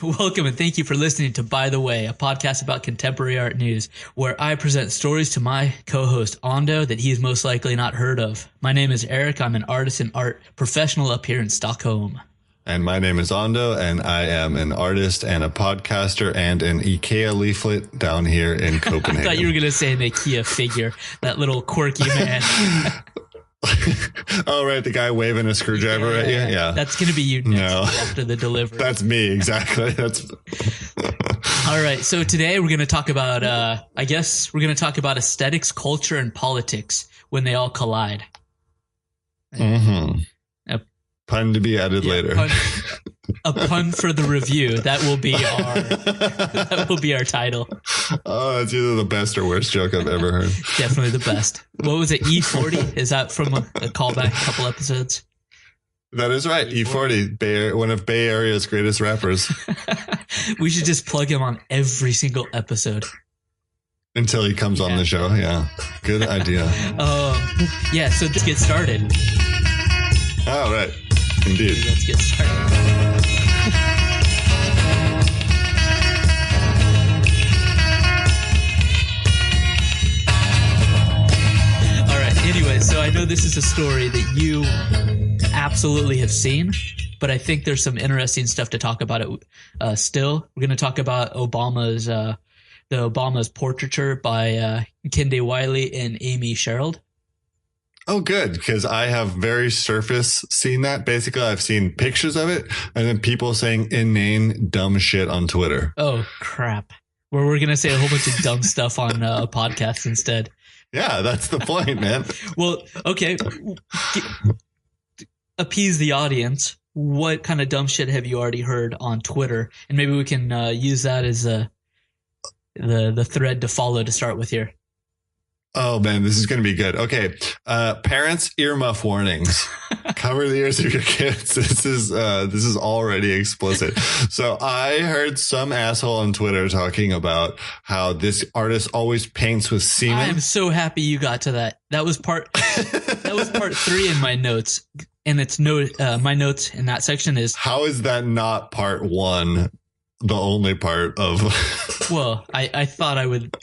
Welcome and thank you for listening to By the Way, a podcast about contemporary art news, where I present stories to my co-host Ando that he has most likely not heard of. My name is Eric. I'm an artist and art professional up here in Stockholm. And my name is Ando, and I am an artist and a podcaster and an IKEA leaflet down here in Copenhagen. I thought you were going to say an IKEA figure, that little quirky man. Oh, right. The guy waving a screwdriver at you. Yeah. That's going to be you next after the delivery. That's me. Exactly. All right. So today we're going to talk about, I guess we're going to talk about aesthetics, culture, and politics when they all collide. Mm-hmm. Pun to be added later. A pun for the review. That will be our title. Oh, it's either the best or worst joke I've ever heard. Definitely the best. What was it? E40? Is that from a callback a couple episodes? That is right. E40, one of Bay Area's greatest rappers. We should just plug him on every single episode. Until he comes on the show. Yeah. Good idea. Yeah. So let's get started. All right. Indeed. Let's get started. All right. Anyway, so I know this is a story that you absolutely have seen, but I think there's some interesting stuff to talk about it still. We're going to talk about the Obama's portraiture by Kinkade Wiley and Amy Sherald. Oh, good, because I have very surface seen that. Basically, I've seen pictures of it and then people saying inane, dumb shit on Twitter. Oh, crap. Where we're going to say a whole bunch of dumb stuff on a podcast instead. Yeah, that's the point, man. Well, okay. Appease the audience. What kind of dumb shit have you already heard on Twitter? And maybe we can use that as the thread to follow to start with here. Oh, man, this is going to be good. Okay. Parents, earmuff warnings. Cover the ears of your kids. This is already explicit. So I heard some asshole on Twitter talking about how this artist always paints with semen. I am so happy you got to that. That was part 3 in my notes. And it's my notes in that section is. How is that not part 1? The only part of. Well, I thought I would,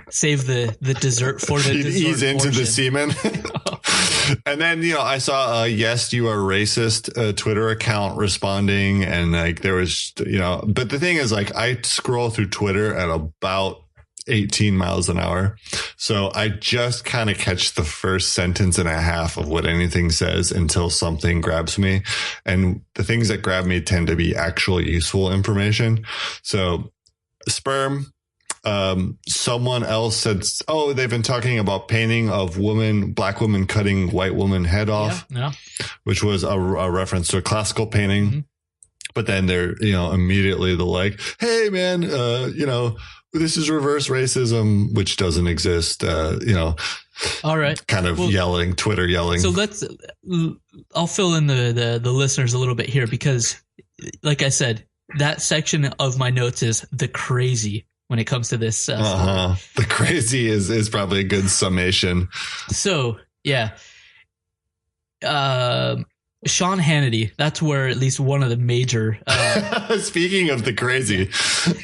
save the dessert for the dessert ease into portion. the semen. And then, I saw a yes, you are racist Twitter account responding. And like there was, but the thing is like I scroll through Twitter at about 18 miles an hour. So I just kind of catch the first sentence and a half of what anything says until something grabs me. And the things that grab me tend to be actually useful information. So sperm, someone else said, oh, they've been talking about painting of black women cutting white woman head off, which was a reference to a classical painting. Mm-hmm. But then they're, immediately they're like, hey, man, this is reverse racism, which doesn't exist, All right. Kind of yelling, Twitter yelling. So I'll fill in the listeners a little bit here because, like I said, that section of my notes is the crazy when it comes to this. The crazy is probably a good summation. So, yeah. Sean Hannity, that's where at least one of the major. Speaking of the crazy,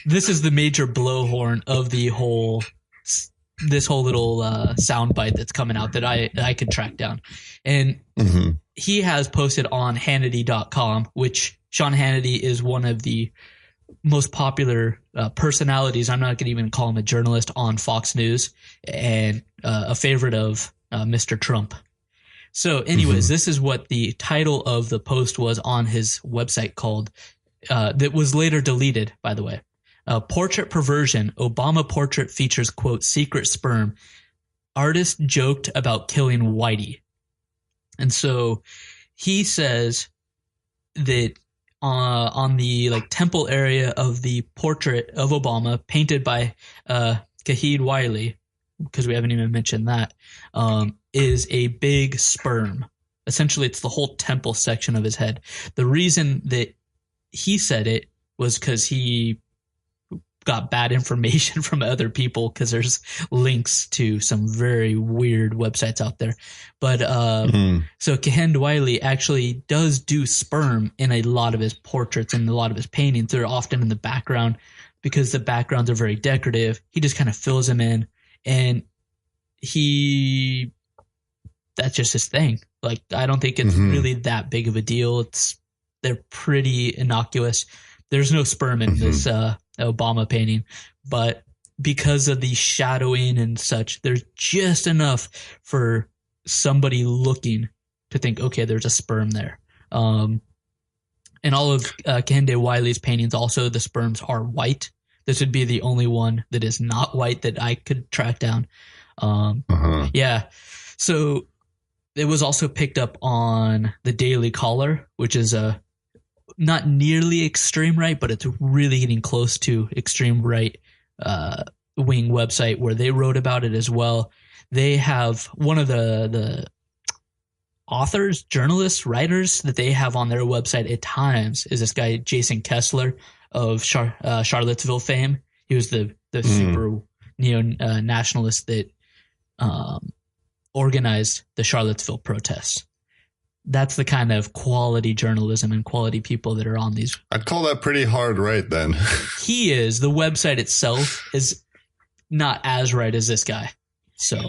this is the major blowhorn of this whole little soundbite that's coming out that I could track down. And he has posted on Hannity.com, which Sean Hannity is one of the most popular personalities. I'm not going to even call him a journalist on Fox News and a favorite of Mr. Trump. So anyways, this is what the title of the post was on his website called, that was later deleted, by the way. Portrait perversion. Obama portrait features, quote, secret sperm. Artist joked about killing Whitey. And so he says that on the temple area of the portrait of Obama painted by Kinkade Wiley, because we haven't even mentioned that, is a big sperm. Essentially, it's the whole temple section of his head. The reason that he said it was because he got bad information from other people because there's links to some very weird websites out there. But so Kinkade Wiley actually does do sperm in a lot of his portraits and a lot of his paintings. They're often in the background because the backgrounds are very decorative. He just kind of fills them in, and that's just his thing. Like, I don't think it's really that big of a deal. They're pretty innocuous. There's no sperm in this Obama painting, but because of the shadowing and such, there's just enough for somebody looking to think, okay, there's a sperm there. And all of Kinkade Wiley's paintings, also the sperms are white. This would be the only one that is not white that I could track down. Yeah. So it was also picked up on the Daily Caller, which is a not nearly extreme right, but it's really getting close to extreme right wing website where they wrote about it as well. They have one of the authors, journalists, writers that they have on their website at times is this guy, Jason Kessler of Charlottesville fame. He was the super neo-nationalist that organized the Charlottesville protests. That's the kind of quality journalism and quality people that are on these. I'd call that pretty hard right then. He is. The website itself is not as right as this guy. So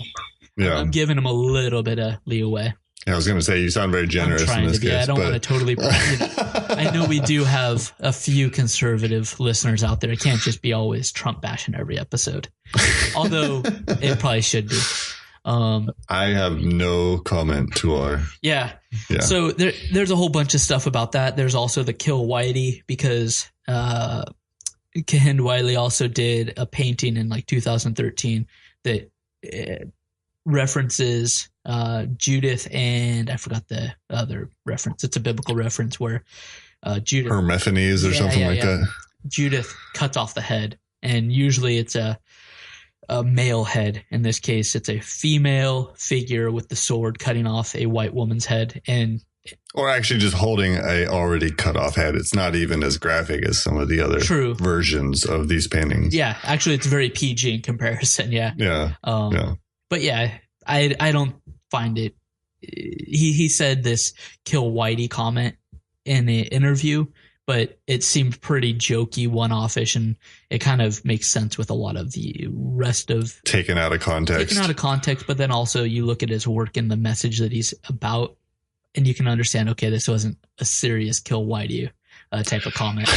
yeah. I'm giving him a little bit of leeway. Yeah, I was going to say, you sound very generous in this case. I don't want to totally. I know we do have a few conservative listeners out there. It can't just be always Trump bashing every episode. Although it probably should be. I have no comment to our. Yeah. So there's a whole bunch of stuff about that. There's also the Kill Whitey, because Kinkade Wiley also did a painting in like 2013 that references Judith, and I forgot the other reference. It's a biblical reference where Judith, Hermophanes or something like that. Judith cuts off the head, and usually it's a male head. In this case, it's a female figure with the sword cutting off a white woman's head, or actually just holding a already cut off head. It's not even as graphic as some of the other versions of these paintings. Yeah, actually, it's very PG in comparison. Yeah. But yeah, I don't find it. He said this Kill Whitey comment in an interview, but it seemed pretty jokey, one-off-ish, and it kind of makes sense with a lot of the rest of... Taken out of context, but then also you look at his work and the message that he's about, and you can understand, okay, this wasn't a serious Kill Whitey type of comment.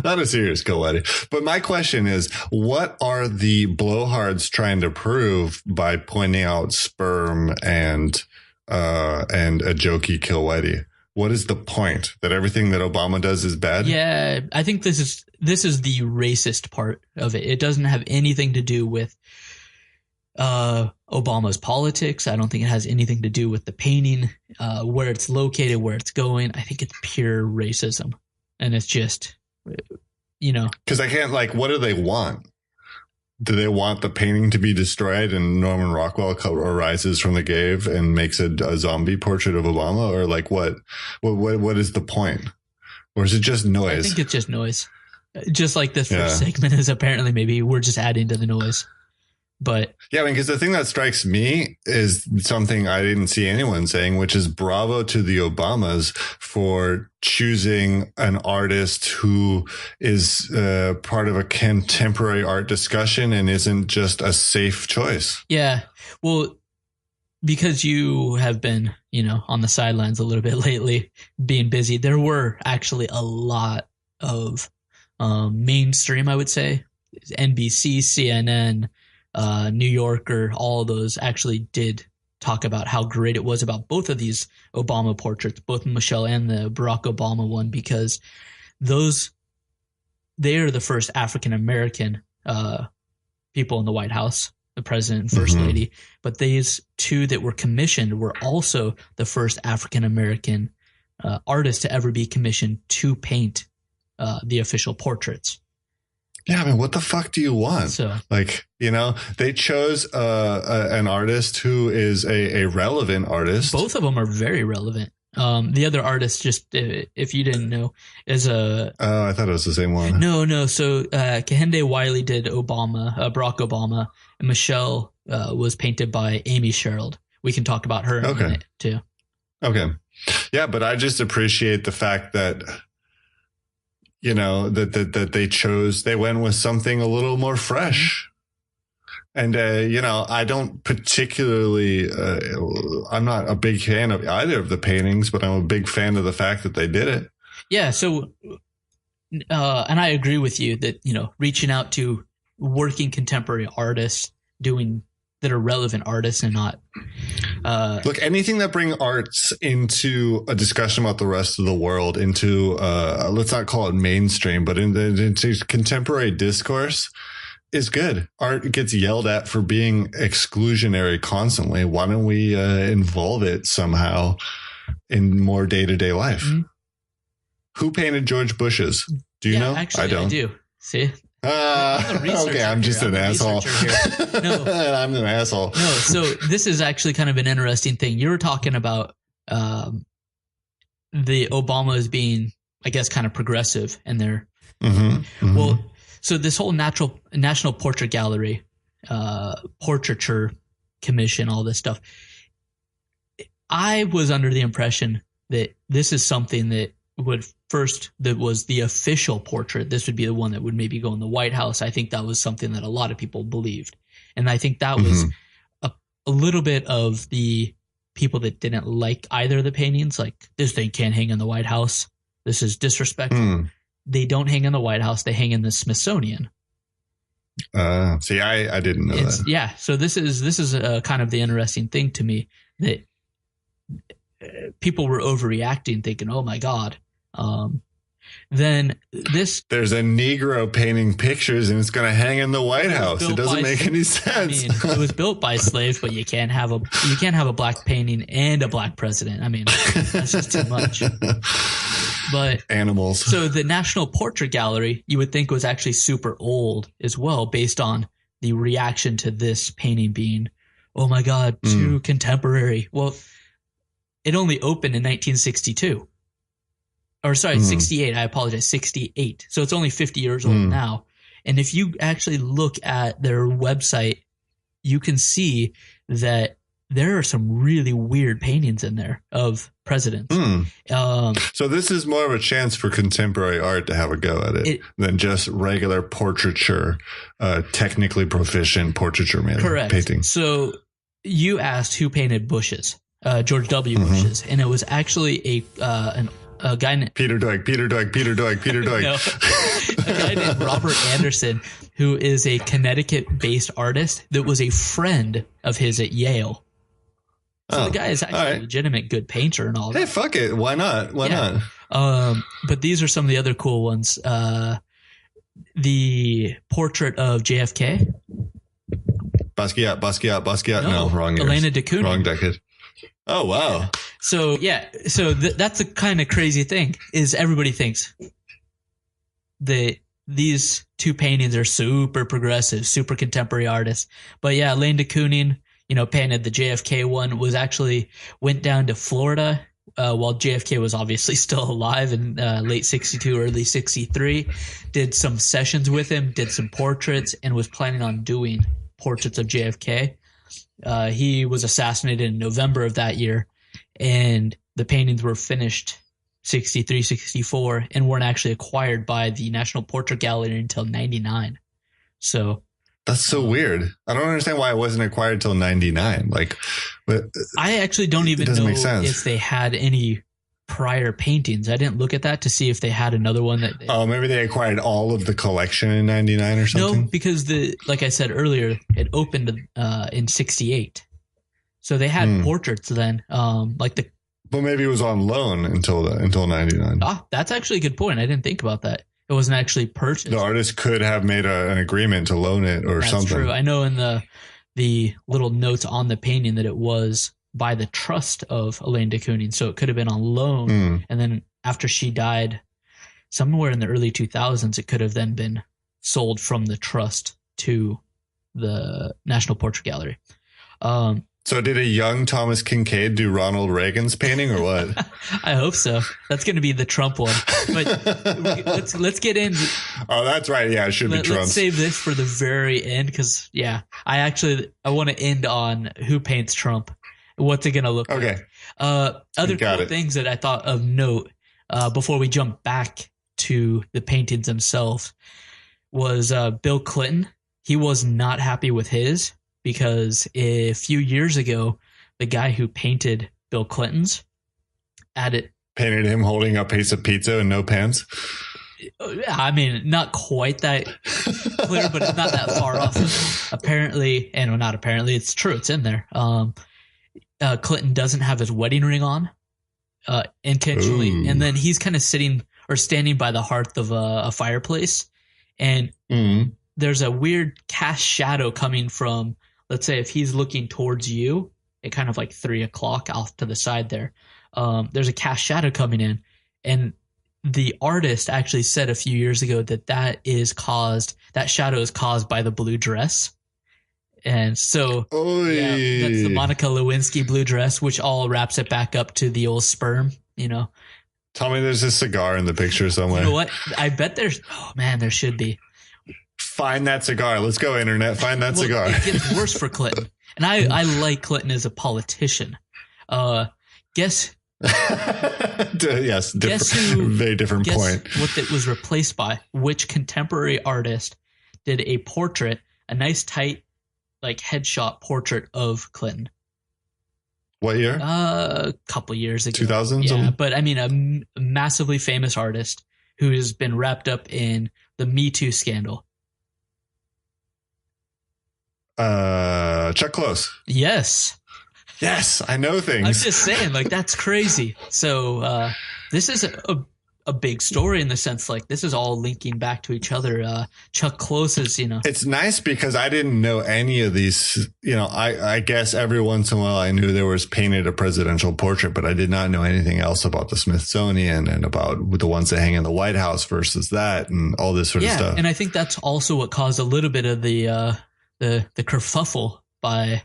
Not a serious Kill Whitey. But my question is, what are the blowhards trying to prove by pointing out sperm and a jokey Kill Whitey? What is the point? That everything that Obama does is bad? Yeah, I think this is the racist part of it. It doesn't have anything to do with Obama's politics. I don't think it has anything to do with the painting, where it's located, where it's going. I think it's pure racism. And it's just, Because I can't, what do they want? Do they want the painting to be destroyed and Norman Rockwell arises from the grave and makes a zombie portrait of Obama? Or what is the point? Or is it just noise? I think it's just noise. Just like this first segment is apparently maybe we're just adding to the noise. But yeah, because the thing that strikes me is something I didn't see anyone saying, which is bravo to the Obamas for choosing an artist who is part of a contemporary art discussion and isn't just a safe choice. Yeah. Well, because you have been, on the sidelines a little bit lately, being busy, there were actually a lot of mainstream, I would say, NBC, CNN, New Yorker, all of those actually did talk about how great it was about both of these Obama portraits, both Michelle and the Barack Obama one, because they are the first African-American people in the White House, the president and first lady. But these two that were commissioned were also the first African-American artists to ever be commissioned to paint the official portraits. Yeah, I mean, what the fuck do you want? So, they chose an artist who is a relevant artist. Both of them are very relevant. The other artist, just if you didn't know, is a. Oh, I thought it was the same one. No. So Kinkade Wiley did Barack Obama, and Michelle was painted by Amy Sherald. We can talk about her in a minute too. Okay. Yeah, but I just appreciate the fact that, you know, that they went with something a little more fresh. And, you know, I don't particularly, I'm not a big fan of either of the paintings, but I'm a big fan of the fact that they did it. Yeah. So, and I agree with you that, you know, reaching out to working contemporary artists that are relevant artists and not. Look, anything that bring arts into a discussion about the rest of the world, into, let's not call it mainstream, but into contemporary discourse, is good. Art gets yelled at for being exclusionary constantly. Why don't we involve it somehow in more day-to-day life? Mm-hmm. Who painted George Bush's? Do you know? Actually, I don't. I do. See? Okay, I'm just an asshole. No, I'm an asshole. No, so this is actually kind of an interesting thing. You were talking about the Obamas being, I guess, kind of progressive in their. Well, so this whole National Portrait Gallery, portraiture commission, all this stuff. I was under the impression that this is something that was the official portrait. This would be the one that would maybe go in the White House. I think that was something that a lot of people believed. And I think that was a little bit of the people that didn't like either of the paintings. Like, this thing can't hang in the White House. This is disrespectful. They don't hang in the White House. They hang in the Smithsonian. See, I didn't know that. Yeah. So this is kind of the interesting thing to me, that people were overreacting, thinking, oh my God. Then there's a Negro painting pictures and it's going to hang in the White House. It doesn't make any sense. I mean, it was built by slaves, but you can't have a black painting and a black president. I mean, that's just too much. But animals. So the National Portrait Gallery, you would think, was actually super old as well, based on the reaction to this painting being, oh my God, too contemporary. Well, it only opened in 1962. Or sorry, 68. I apologize. 68. So it's only 50 years old now. And if you actually look at their website, you can see that there are some really weird paintings in there of presidents. So this is more of a chance for contemporary art to have a go at it than just regular portraiture, technically proficient portraiture painting. So you asked who painted Bush's, George W. Bush's, and it was actually a guy named Peter Doig. No, a guy named Robert Anderson, who is a Connecticut-based artist that was a friend of his at Yale. So the guy is actually a legitimate good painter and all that. Hey, fuck it. Why not? Why not? But these are some of the other cool ones. The portrait of JFK. Basquiat. No, wrong years. Elena de Kooning. Wrong decade. Oh, wow. Yeah. So that's the kind of crazy thing, is everybody thinks that these two paintings are super progressive, super contemporary artists. But yeah, Elena de Kooning, painted the JFK one, went down to Florida while JFK was obviously still alive in late 62, early 63, did some sessions with him, did some portraits, and was planning on doing portraits of JFK. He was assassinated in November of that year, and the paintings were finished 63, 64, and weren't actually acquired by the National Portrait Gallery until 99. So that's so weird. I don't understand why it wasn't acquired till 99. I actually don't even know if they had any prior paintings. I didn't look at that to see if they had another one that. Maybe they acquired all of the collection in 99 or something. No, because like I said earlier, it opened in 68, so they had portraits then. But maybe it was on loan until 99. That's actually a good point. I didn't think about that. It wasn't actually purchased. The artist could have made an agreement to loan it or something. That's true. I know in the little notes on the painting that it was by the trust of Elena de Kooning, so it could have been on loan. And then after she died, somewhere in the early 2000s, it could have then been sold from the trust to the National Portrait Gallery. So did a young Thomas Kinkade do Ronald Reagan's painting or what? I hope so. That's going to be the Trump one. But let's get in. Oh, that's right. Yeah, it should be Trump. Let's save this for the very end because, yeah, I want to end on who paints Trump. What's it going to look like? Other cool things that I thought of note before we jump back to the paintings themselves was Bill Clinton. He was not happy with his. Because a few years ago, the guy who painted Bill Clinton's painted him holding a piece of pizza and no pants. I mean, not quite that clear, but it's not that far off. Apparently, and not apparently, it's true. It's in there. Clinton doesn't have his wedding ring on intentionally, Ooh. and then he's kind of sitting or standing by the hearth of a fireplace, and there's a weird cast shadow coming from. Let's say if he's looking towards you, at kind of like 3 o'clock off to the side there, there's a cast shadow coming in. And the artist actually said a few years ago that shadow is caused by the blue dress. And so that's the Monica Lewinsky blue dress, which all wraps it back up to the old sperm, you know. Tell me there's a cigar in the picture somewhere. You know what? I bet there should be. Find that cigar. Let's go, internet. Find that cigar. It gets worse for Clinton. And I like Clinton as a politician. Guess yes, very different point. What it was replaced by? Which contemporary artist did a portrait, a nice tight like headshot portrait of Clinton? What year? A couple years ago. 2000s? Yeah, but I mean a massively famous artist who has been wrapped up in the Me Too scandal. Chuck Close. Yes, I know things. I'm just saying, like, that's crazy. So this is a big story in the sense, like, this is all linking back to each other. Chuck Close is, you know. It's nice because I didn't know any of these. You know, I guess every once in a while I knew there was painted a presidential portrait, but I did not know anything else about the Smithsonian and about the ones that hang in the White House versus that and all this sort of stuff. And I think that's also what caused a little bit of the kerfuffle by,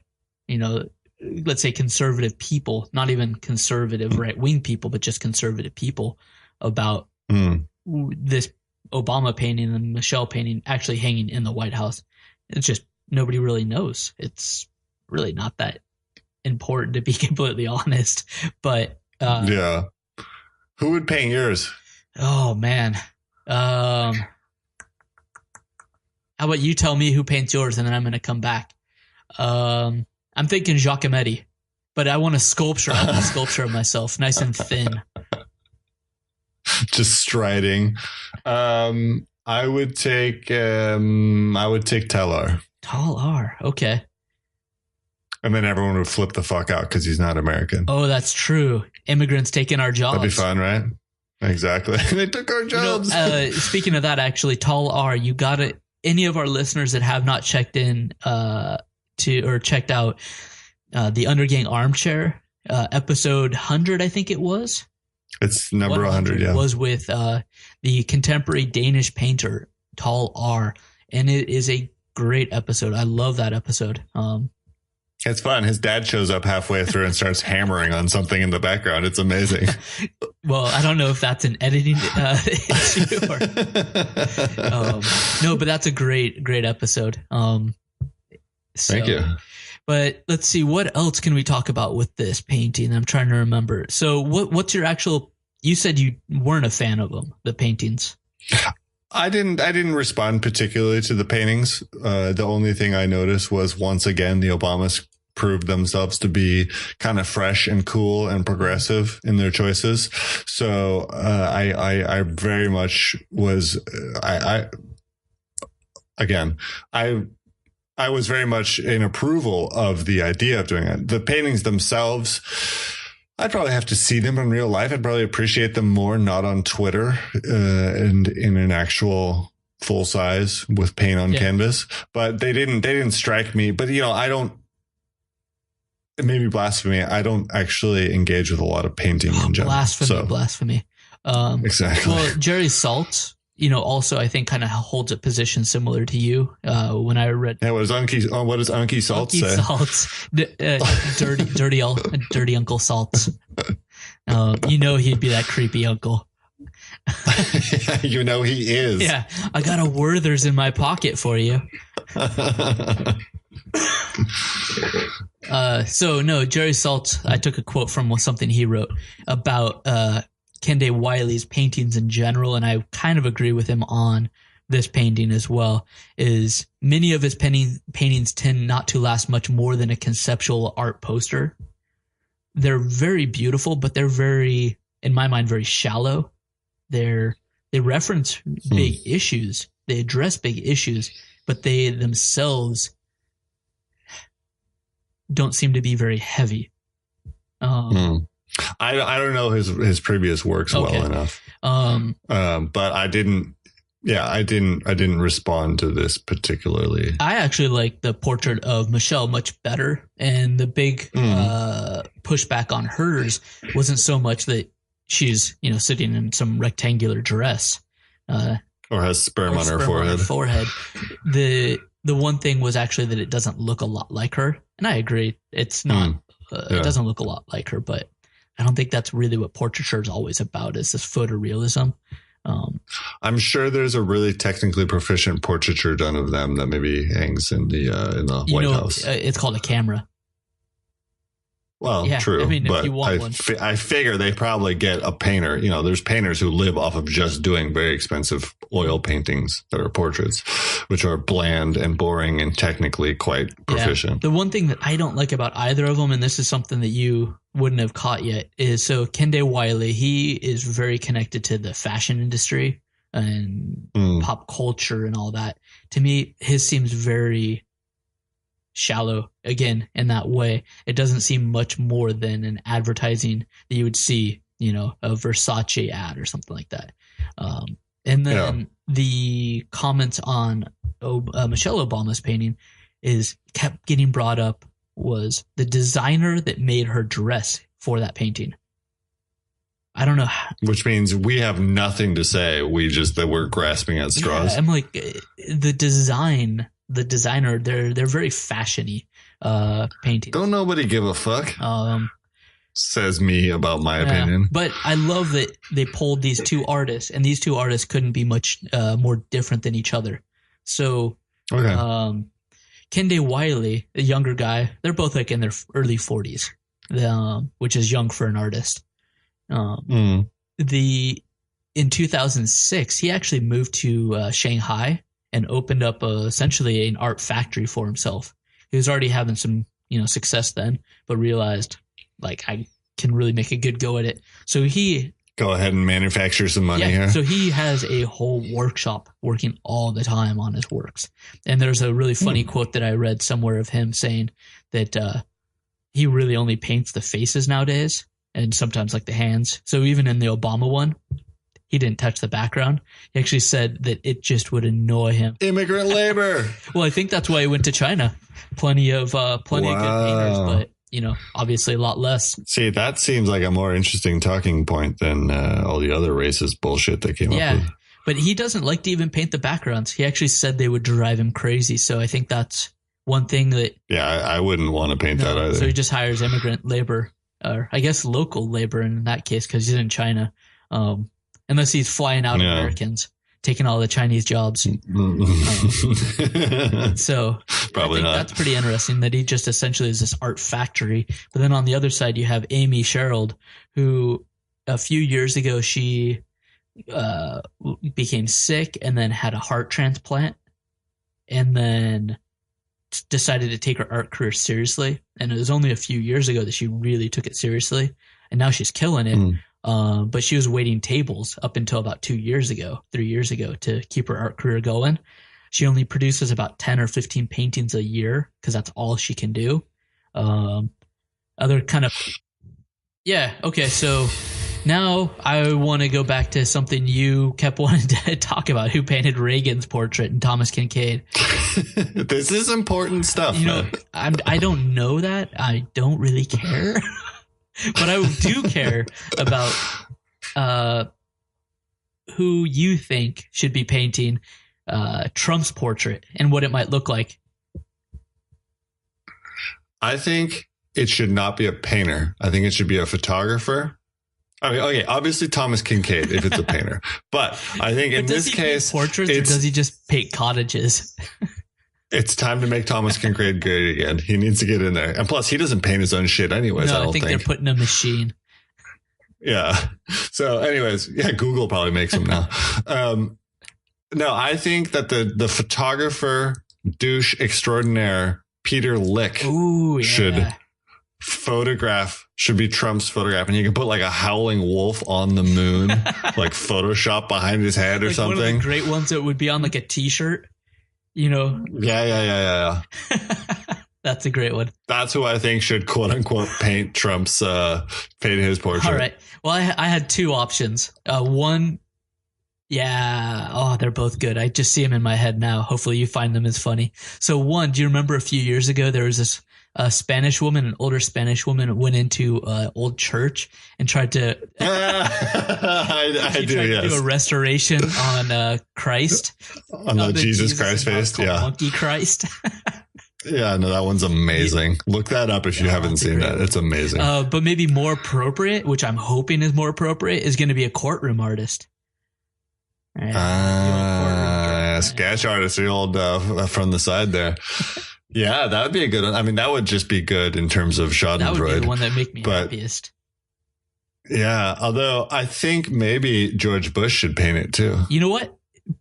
you know, let's say conservative people, not even conservative right-wing people, but just conservative people about this Obama painting and Michelle painting actually hanging in the White House. It's just nobody really knows. It's really not that important, to be completely honest. But yeah, who would paint yours? Oh man, how about you tell me who paints yours, and then I'm going to come back. I'm thinking Giacometti, but I want a sculpture. I want a sculpture of myself, nice and thin. Just striding. I would take Talar. Talar, okay. And then everyone would flip the fuck out because he's not American. Oh, that's true. Immigrants taking our jobs. That'd be fun, right? Exactly. They took our jobs. You know, speaking of that, actually, Talar, you got it. Any of our listeners that have not checked in checked out the Undergang Armchair episode 100, I think it was. It's number 100, yeah. Was with the contemporary Danish painter Tal R, and it is a great episode. I love that episode. It's fun. His dad shows up halfway through and starts hammering on something in the background. It's amazing. Well, I don't know if that's an editing issue or no, but that's a great episode. Thank you. But let's see, what else can we talk about with this painting? I'm trying to remember. So what's your actual, you said you weren't a fan of them, the paintings. I didn't respond particularly to the paintings. The only thing I noticed was, once again, the Obamas proved themselves to be kind of fresh and cool and progressive in their choices. So I very much was, I was very much in approval of the idea of doing it. The paintings themselves, I'd probably have to see them in real life. I'd probably appreciate them more, not on Twitter and in an actual full size with paint on canvas. But they didn't strike me. But, you know, I don't, it may be blasphemy. I don't actually engage with a lot of painting in general. Blasphemy. Exactly. Well, Jerry Saltz, also I think kind of holds a position similar to you. When I read, what does Unky Salt say? Salts, dirty Uncle Salts. He'd be that creepy uncle. He is. Yeah, I got a Werther's in my pocket for you. Jerry Saltz, I took a quote from something he wrote about Kinkade Wiley's paintings in general, and I kind of agree with him on this painting as well, is many of his paintings tend not to last much more than a conceptual art poster. They're very beautiful, but they're very, in my mind, very shallow. They reference big issues. They address big issues, but they themselves don't seem to be very heavy. I don't know his previous works well enough. But I didn't respond to this particularly. I actually like the portrait of Michelle much better, and the big pushback on hers wasn't so much that she's sitting in some rectangular dress or has sperm on her forehead. The one thing was actually that it doesn't look a lot like her, and I agree. It's not. It doesn't look a lot like her, but I don't think that's really what portraiture is always about. Is this photorealism? I'm sure there's a really technically proficient portraiture done of them that maybe hangs in the White House. It's called a camera. Well, yeah, true. I mean, if you want one. I figure they probably get a painter. There's painters who live off of just doing very expensive oil paintings that are portraits, which are bland and boring and technically quite proficient. The one thing that I don't like about either of them, and this is something that you wouldn't have caught yet, is so Kinkade Wiley, he is very connected to the fashion industry and pop culture and all that. To me, his seems very shallow, again, in that way. It doesn't seem much more than an advertising that you would see, a Versace ad or something like that. And then the comments on Michelle Obama's painting kept getting brought up was the designer that made her dress for that painting. I don't know. Which means we have nothing to say. That we're grasping at straws. Yeah, I'm like, the designer, they're very fashiony paintings. Don't nobody give a fuck. Says me about my opinion. But I love that they pulled these two artists, and these two artists couldn't be much more different than each other. So, Kinkade Wiley, the younger guy, they're both like in their early 40s, which is young for an artist. In 2006, he actually moved to Shanghai and opened up essentially an art factory for himself. He was already having some, success then, but realized like I can really make a good go at it. So he go ahead and manufacture some money here. So he has a whole workshop working all the time on his works. And there's a really funny quote that I read somewhere of him saying that he really only paints the faces nowadays and sometimes like the hands. So even in the Obama one, he didn't touch the background. He actually said that it just would annoy him. Immigrant labor. Well, I think that's why he went to China. Plenty of good painters, but obviously a lot less. See, that seems like a more interesting talking point than all the other racist bullshit that came up with. But he doesn't like to even paint the backgrounds. He actually said they would drive him crazy. So I think that's one thing that... Yeah, I wouldn't want to paint that either. So he just hires immigrant labor, or I guess local labor in that case, because he's in China. Unless he's flying out Americans, taking all the Chinese jobs. So probably not. That's pretty interesting that he just essentially is this art factory. But then on the other side, you have Amy Sherald, who a few years ago, she became sick and then had a heart transplant and then decided to take her art career seriously. And it was only a few years ago that she really took it seriously. And now she's killing it. But she was waiting tables up until about 3 years ago, to keep her art career going. She only produces about 10 or 15 paintings a year because that's all she can do. Okay. So now I want to go back to something you kept wanting to talk about. Who painted Reagan's portrait and Thomas Kinkade? This is important stuff. I don't know that. I don't really care. But I do care about who you think should be painting Trump's portrait and what it might look like. I think it should not be a painter. I think it should be a photographer. I mean, okay, obviously Thomas Kinkade if it's a painter, but I think in this case, portraits, or does he just paint cottages? It's time to make Thomas Kinkade great again. He needs to get in there, and plus, he doesn't paint his own shit anyways. No, I think they're putting a machine. Yeah. So, anyways, yeah, Google probably makes them now. No, I think that the photographer douche extraordinaire Peter Lick should be Trump's photograph, and you can put like a howling wolf on the moon, like Photoshop behind his head or like something. One of the great ones that would be on like a t-shirt, you know? Yeah. That's a great one. That's who I think should quote unquote paint his portrait. All right. Well, I had two options. One, they're both good. I just see them in my head now. Hopefully you find them as funny. So one, do you remember a few years ago, there was this Spanish woman, an older Spanish woman, went into an old church and tried to I do a restoration on Christ. On the Jesus Christ face. Yeah. Monkey Christ. Yeah, no, that one's amazing. Look that up if you haven't seen that. It's amazing. But maybe more appropriate, which I'm hoping is more appropriate, is going to be a courtroom artist. Sketch artist, the old from the side there. Yeah, that would be a good one. I mean, that would just be good in terms of Schadenfreude. That would be the one that make me happiest. Yeah, although I think maybe George Bush should paint it too. You know what?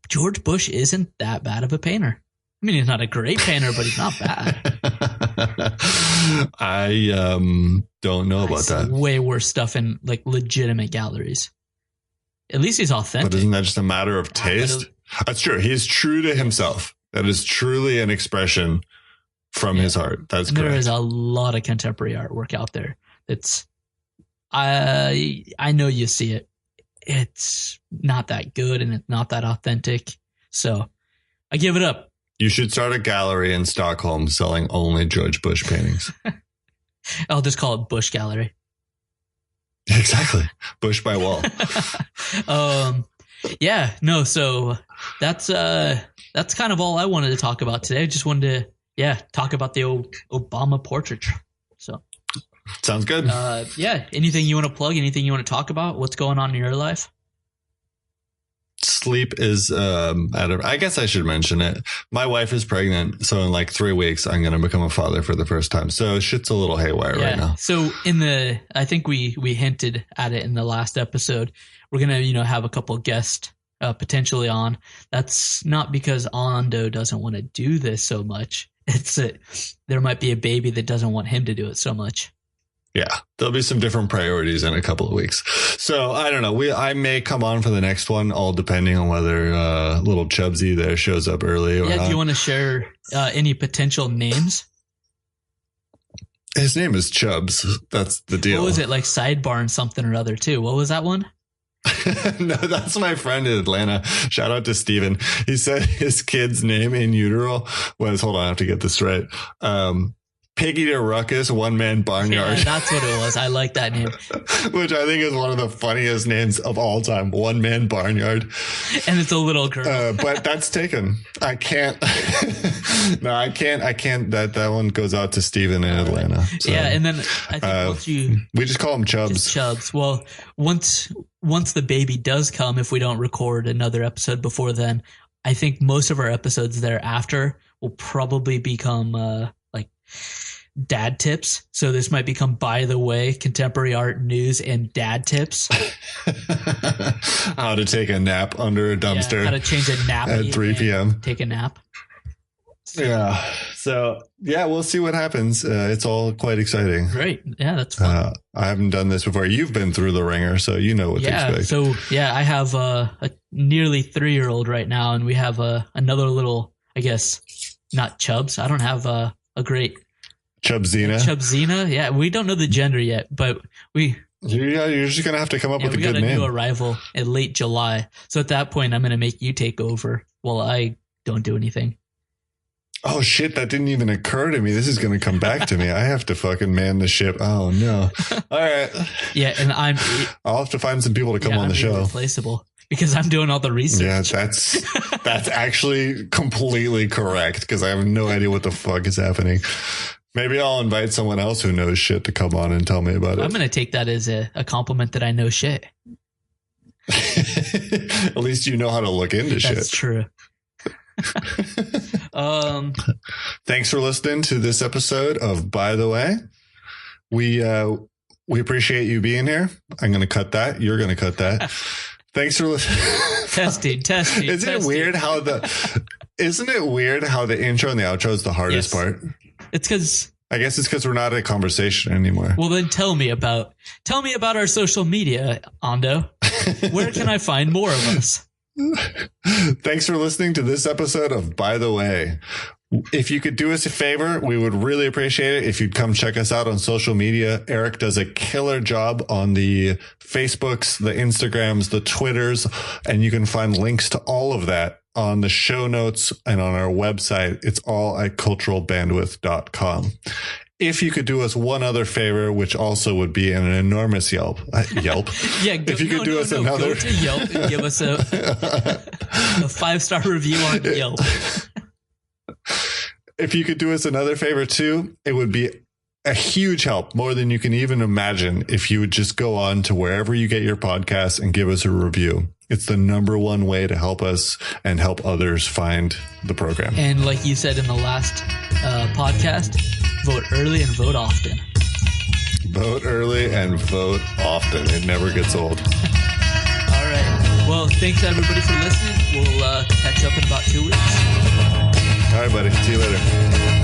George Bush isn't that bad of a painter. I mean, he's not a great painter, but he's not bad. I don't know about that. Way worse stuff in like legitimate galleries. At least he's authentic. But isn't that just a matter of taste? That's true. He's true to himself. That is truly an expression from his heart. That's correct. There is a lot of contemporary artwork out there. I know you see it. It's not that good and it's not that authentic. So I give it up. You should start a gallery in Stockholm selling only George Bush paintings. I'll just call it Bush Gallery. Exactly. Bush by wall. So that's kind of all I wanted to talk about today. I just wanted to talk about the old Obama portrait. So sounds good. Anything you want to plug? Anything you want to talk about? What's going on in your life? Sleep is I guess I should mention it. My wife is pregnant, so in like 3 weeks I'm going to become a father for the first time. So shit's a little haywire right now. So I think we hinted at it in the last episode. We're going to have a couple guests potentially on. That's not because Ando doesn't want to do this so much. It's that there might be a baby that doesn't want him to do it so much. Yeah, there'll be some different priorities in a couple of weeks. So I don't know. I may come on for the next one, all depending on whether little Chubsy there shows up early or not. Do you want to share any potential names? His name is Chubbs. That's the deal. What was it, like Sidebar and something or other too? What was that one? No, that's my friend in Atlanta. Shout out to Steven. He said his kid's name in utero was, hold on, I have to get this right. Piggy to Ruckus, One Man Barnyard. Yeah, that's what it was. I like that name. Which I think is one of the funniest names of all time. One Man Barnyard. And it's a little girl. But that's taken. I can't. No, I can't. That one goes out to Steven in Atlanta. So, yeah, and then I think we just call him Chubbs. Chubbs. Well, once the baby does come, if we don't record another episode before then, I think most of our episodes thereafter will probably become dad tips. So this might become, by the way, contemporary art news and dad tips. How to take a nap under a dumpster. How to change a nappy at 3 p.m. Take a nap. Yeah. So we'll see what happens. It's all quite exciting. Great. Yeah, that's fun. I haven't done this before. You've been through the ringer, so you know what to expect. So I have a nearly 3-year-old right now, and we have another little, I guess, not Chubbs. I don't have a great Chubzina. Yeah, we don't know the gender yet, but you're just gonna have to come up with a good name. We got a new arrival in late July, so at that point, I'm gonna make you take over while I don't do anything. Oh shit, that didn't even occur to me. This is gonna come back to me. I have to fucking man the ship. Oh no. All right. Yeah, and I'll have to find some people to come on the show. Irreplaceable. because I'm doing all the research. Yeah, that's actually completely correct because I have no idea what the fuck is happening. Maybe I'll invite someone else who knows shit to come on and tell me about it. I'm going to take that as a compliment that I know shit. At least you know how to look into shit. That's true. Thanks for listening to this episode of By the Way. We appreciate you being here. I'm going to cut that. You're going to cut that. Thanks for listening. Testing. Isn't it weird how the intro and the outro is the hardest part? It's because I guess it's because we're not a conversation anymore. Well, then tell me about our social media, Ando. Where can I find more of us? Thanks for listening to this episode of By the Way. If you could do us a favor, we would really appreciate it if you'd come check us out on social media. Eric does a killer job on the Facebooks, the Instagrams, the Twitters, and you can find links to all of that on the show notes and on our website. It's all at culturalbandwidth.com. If you could do us one other favor, which also would be an enormous Yelp. Yeah. If you could do us another. Go to Yelp and give us a 5-star review on Yelp. If you could do us another favor too, it would be a huge help, more than you can even imagine, if you would just go on to wherever you get your podcasts and give us a review. It's the number one way to help us and help others find the program. And like you said in the last podcast, vote early and vote often. Vote early and vote often. It never gets old. All right. Well, thanks everybody for listening. We'll catch up in about 2 weeks. All right, buddy. See you later.